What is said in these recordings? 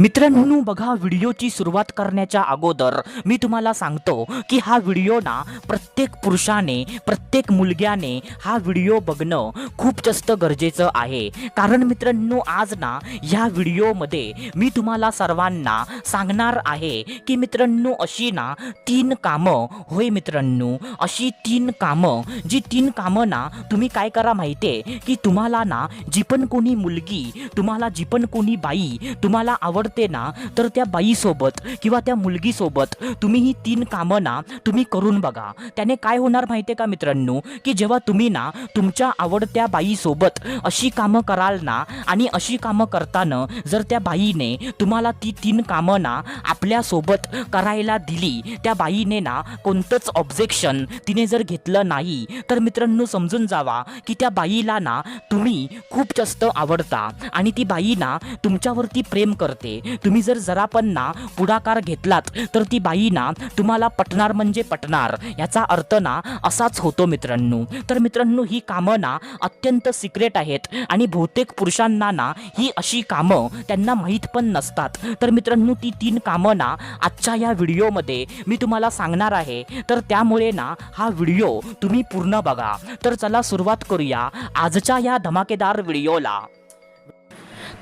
मित्रांनो बघा, व्हिडिओची सुरुवात करण्याच्या अगोदर मी तुम्हाला सांगतो की हा व्हिडिओ ना प्रत्येक पुरुषाने, प्रत्येक मुलग्याने हा व्हिडिओ बघणं खूप जास्त गरजेचं आहे. कारण मित्रांनो आज ना ह्या व्हिडिओमध्ये मी तुम्हाला सर्वांना सांगणार आहे की मित्रांनो अशी ना 3 कामं, होय मित्रांनो, अशी 3 कामं, जी 3 कामं ना तुम्ही काय करा माहितीये की तुम्हाला ना जी पण कोणी मुलगी, तुम्हाला जी पण कोणी बाई तुम्हाला आवडते ना, तर त्या बाईसोबत किंवा त्या मुलगीसोबत तुम्ही ही 3 कामं ना तुम्ही करून बघा. त्याने काय होणार माहिती आहे का मित्रांनो, की जेव्हा तुम्ही ना तुमच्या आवडत्या बाईसोबत अशी कामं कराल ना आणि अशी कामं करताना जर त्या बाईने तुम्हाला ती 3 कामं ना आपल्यासोबत करायला दिली, त्या बाईने ना कोणतंच ऑब्जेक्शन तिने जर घेतलं नाही, तर मित्रांनो समजून जावा की त्या बाईला ना तुम्ही खूप जास्त आवडता आणि ती बाई ना तुमच्यावरती प्रेम करते. तुम्ही जर जरा पण ना पुढाकार घेतलात तर ती बाई ना तुम्हाला पटणार म्हणजे पटणार. याचा अर्थ ना असाच होतो मित्रांनो. तर मित्रांनो ही कामं ना अत्यंत सिक्रेट आहेत आणि बहुतेक पुरुषांना ना ही अशी कामं त्यांना माहीत पण नसतात. तर मित्रांनो ती 3 कामं ना आजच्या या व्हिडिओमध्ये मी तुम्हाला सांगणार आहे. तर त्यामुळे ना हा व्हिडिओ तुम्ही पूर्ण बघा. तर चला सुरुवात करूया आजच्या या धमाकेदार व्हिडिओला.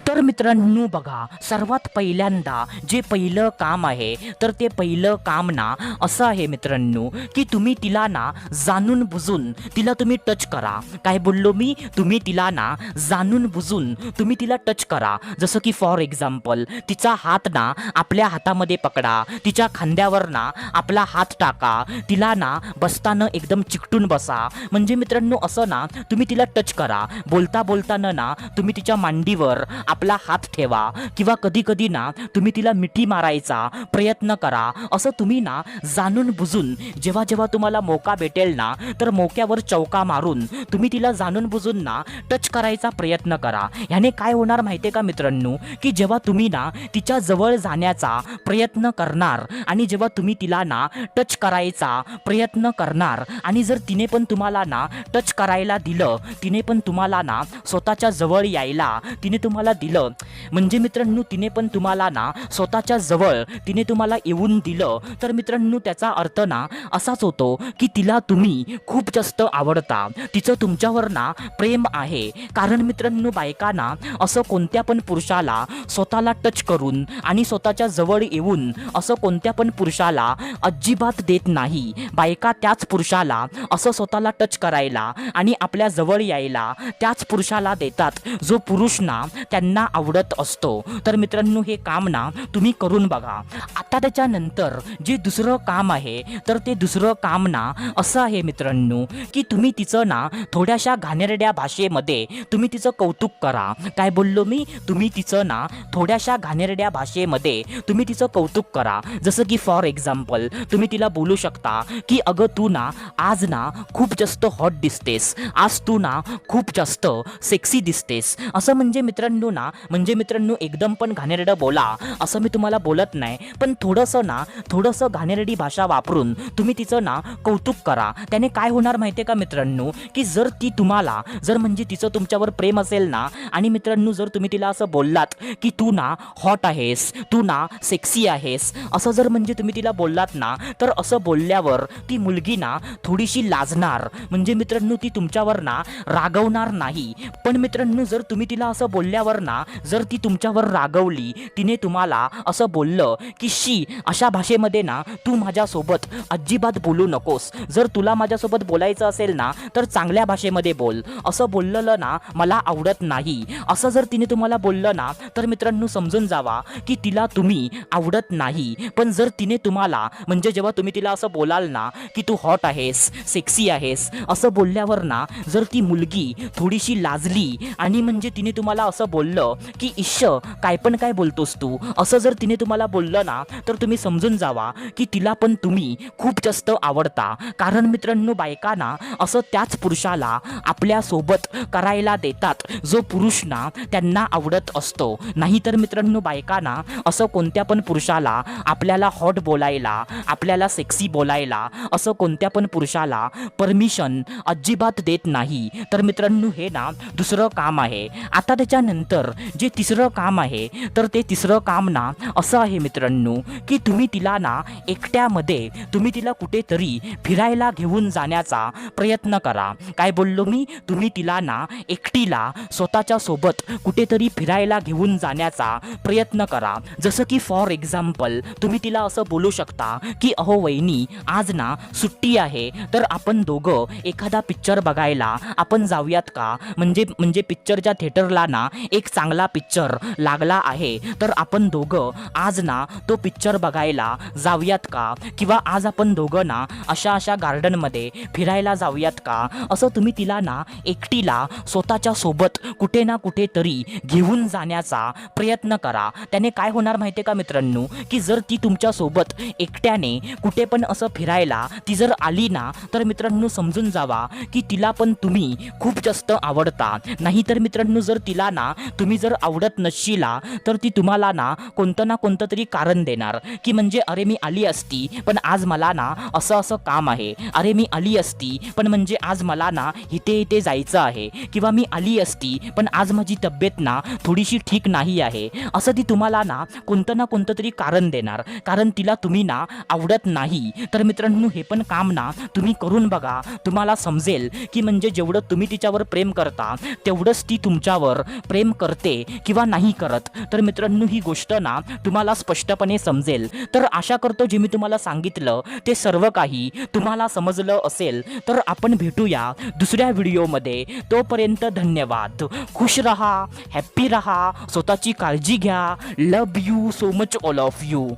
तर मित्रांनो बघा, सर्वात पहिल्यांदा जे पहिलं काम आहे, तर ते पहिलं काम ना असं आहे मित्रांनो की तुम्ही तिला ना जाणून बुजून तिला तुम्ही टच करा. काय बोललो मी? तुम्ही तिला ना जाणून बुजून तुम्ही तिला टच करा. जसं की फॉर एक्झाम्पल तिचा हात ना आपल्या हातामध्ये पकडा, तिच्या खांद्यावर ना आपला हात टाका, तिला ना बसताना एकदम चिकटून बसा. म्हणजे मित्रांनो असं ना तुम्ही तिला टच करा. बोलता बोलताना ना तुम्ही तिच्या मांडीवर आपला हात ठेवा किंवा कधी कधी ना तुम्ही तिला मिठी मारायचा प्रयत्न करा. असं तुम्ही ना जाणून बुजून जेव्हा जेव्हा तुम्हाला मौका भेटेल ना, तर मौक्यावर चौका मारून तुम्ही तिला जाणून बुजून ना टच करायचा प्रयत्न करा. ह्याने काय होणार माहितीये का मित्रांनो, की जेव्हा तुम्ही ना तिच्या जवळ जाण्याचा प्रयत्न करणार आणि जेव्हा तुम्ही तिला ना टच करायचा प्रयत्न करणार आणि जर तिने पण तुम्हाला ना टच करायला दिलं, तिने पण तुम्हाला ना स्वतःच्या जवळ यायला तिने तुम्हाला दिलं, म्हणजे मित्रांनो तिने पण तुम्हाला ना स्वतःच्या जवळ तिने तुम्हाला येऊन दिलं, तर मित्रांनो त्याचा अर्थ ना असाच होतो की तिला तुम्ही खूप जास्त आवडता, तिचं तुमच्यावर ना प्रेम आहे. कारण मित्रांनो बायकांना असं कोणत्या पण पुरुषाला स्वतःला टच करून आणि स्वतःच्या जवळ येऊन असं कोणत्या पण पुरुषाला अजिबात देत नाही. बायका त्याच पुरुषाला असं स्वतःला टच करायला आणि आपल्या जवळ यायला त्याच पुरुषाला देतात जो पुरुष ना त्यांना आवडत असतो. तर मित्रांनो हे काम ना तुम्ही करून बघा. आता त्याच्यानंतर जे दुसरं काम आहे, तर ते दुसरं काम ना असं आहे मित्रांनो की तुम्ही तिचं ना थोड्याशा घाणेरड्या भाषेमध्ये तुम्ही तिचं कौतुक करा. काय बोललो मी? तुम्ही तिचं ना थोड्याशा घाणेरड्या भाषेमध्ये तुम्ही तिचं कौतुक करा. जसं की फॉर एक्झाम्पल तुम्ही तिला बोलू शकता की अगं तू ना आज ना खूप जास्त हॉट दिसतेस, आज तू ना खूप जास्त सेक्सी दिसतेस. असं म्हणजे मित्रांनो ना, म्हणजे मित्रांनो एकदम पण घाणेरडं बोला असं मी तुम्हाला बोलत नाही, पण थोडंसं घाणेरडी भाषा वापरून तुम्ही तिचं ना कौतुक करा. त्याने काय होणार माहितीये का मित्रांनो, की जर ती तुम्हाला जर म्हणजे तिचं तुमच्यावर प्रेम असेल ना आणि मित्रांनो जर तुम्ही तिला असं बोललात की तू ना हॉट आहेस, तू ना सेक्सी आहेस, असं जर म्हणजे तुम्ही तिला बोललात ना, तर असं बोलल्यावर ती मुलगी ना थोडीशी लाजणार. म्हणजे मित्रांनो ती तुमच्यावर ना रागवणार नाही. पण मित्रांनो जर तुम्ही तिला असं बोलल्यावर ना जर ती तुमच्यावर रागवली, तिने तुम्हाला असं बोललं की शी अशा भाषेमध्ये ना तू माझ्यासोबत अजिबात बोलू नकोस, जर तुला माझ्यासोबत बोलायचं असेल ना तर चांगल्या भाषेमध्ये बोल, असं बोललेलं ना मला आवडत नाही, असं जर तिने तुम्हाला बोललं ना, तर मित्रांनो समजून जावा की तिला तुम्ही आवडत नाही. पण जर तिने तुम्हाला म्हणजे जेव्हा तुम्ही तिला असं बोलाल ना की तू हॉट आहेस, सेक्सी आहेस, असं बोलल्यावर ना जर ती मुलगी थोडीशी लाजली आणि म्हणजे तिने तुम्हाला असं बोललं की इश्श काय पण काय बोलतोस तू, असं जर तिने तुम्हाला बोललं ना, तर तुम्ही समजून जावा की तिला पण तुम्ही खूप जास्त आवडता. कारण मित्रांनो बायकांना असं त्याच पुरुषाला आपल्यासोबत करायला देतात जो पुरुष ना त्यांना आवडत असतो. नाहीतर मित्रांनो बायकांना असं कोणत्या पण पुरुषाला आपल्याला हॉट बोलायला, आपल्याला सेक्सी बोलायला असं कोणत्या पण पुरुषाला परमिशन अजिबात देत नाही. तर मित्रांनो हे ना दुसरं काम आहे. आता त्याच्यानंतर त्यानंतर जे तिसरं काम आहे तर ते तिसरं काम ना असं आहे मित्रांनो की तुम्ही तिला ना एकट्यामध्ये तुम्ही तिला कुठेतरी फिरायला घेऊन जाण्याचा प्रयत्न करा. काय बोललो मी? तुम्ही तिला ना एकटीला स्वतःच्या सोबत कुठेतरी फिरायला घेऊन जाण्याचा प्रयत्न करा. जसं की फॉर एक्झाम्पल तुम्ही तिला असं बोलू शकता की अहो वहिनी आज ना सुट्टी आहे तर आपण दोघं एखादा पिक्चर बघायला आपण जाऊयात का? म्हणजे पिक्चरच्या थिएटरला ना एक चांगला पिक्चर लागला आहे तर आपण दोघं आज ना तो पिक्चर बघायला जाऊयात का? किंवा आज आपण दोघं ना अशा गार्डनमध्ये फिरायला जाऊयात का? असं तुम्ही तिला ना एकटीला स्वतःच्या सोबत कुठे ना कुठेतरी घेऊन जाण्याचा प्रयत्न करा. त्याने काय होणार माहिती आहे का मित्रांनो की जर ती तुमच्या सोबत एकट्याने कुठे पण असं फिरायला ती जर आली ना तर मित्रांनो समजून जावा की तिला पण तुम्ही खूप जास्त आवडता. नाही तर मित्रांनो जर तिला ना तुम्ही जर आवडत नसशीला तर ती तुम्हाला ना कोणतं तरी कारण देणार की म्हणजे अरे मी आली असती पण आज मला ना असं काम आहे. अरे मी आली असती पण म्हणजे आज मला ना इथे जायचं आहे. किंवा मी आली असती पण आज माझी तब्येत ना थोडीशी ठीक नाही आहे. असं ती तुम्हाला ना कोणतं तरी कारण देणार कारण तिला तुम्ही ना आवडत नाही. तर मित्रांनो हे पण काम ना तुम्ही करून बघा. तुम्हाला समजेल की म्हणजे जेवढं तुम्ही तिच्यावर प्रेम करता तेवढंच ती तुमच्यावर प्रेम करते किंवा नाही करत. तर मित्रांनो ही गोष्ट ना तुम्हाला स्पष्टपणे समजेल. तर आशा करतो जे मी तुम्हाला सांगितलं ते सर्व काही तुम्हाला समजलं असेल. तर आपण भेटूया दुसऱ्या व्हिडिओमध्ये. तोपर्यंत धन्यवाद. खुश रहा, हॅप्पी रहा, स्वतःची काळजी घ्या. Love you so much all of you.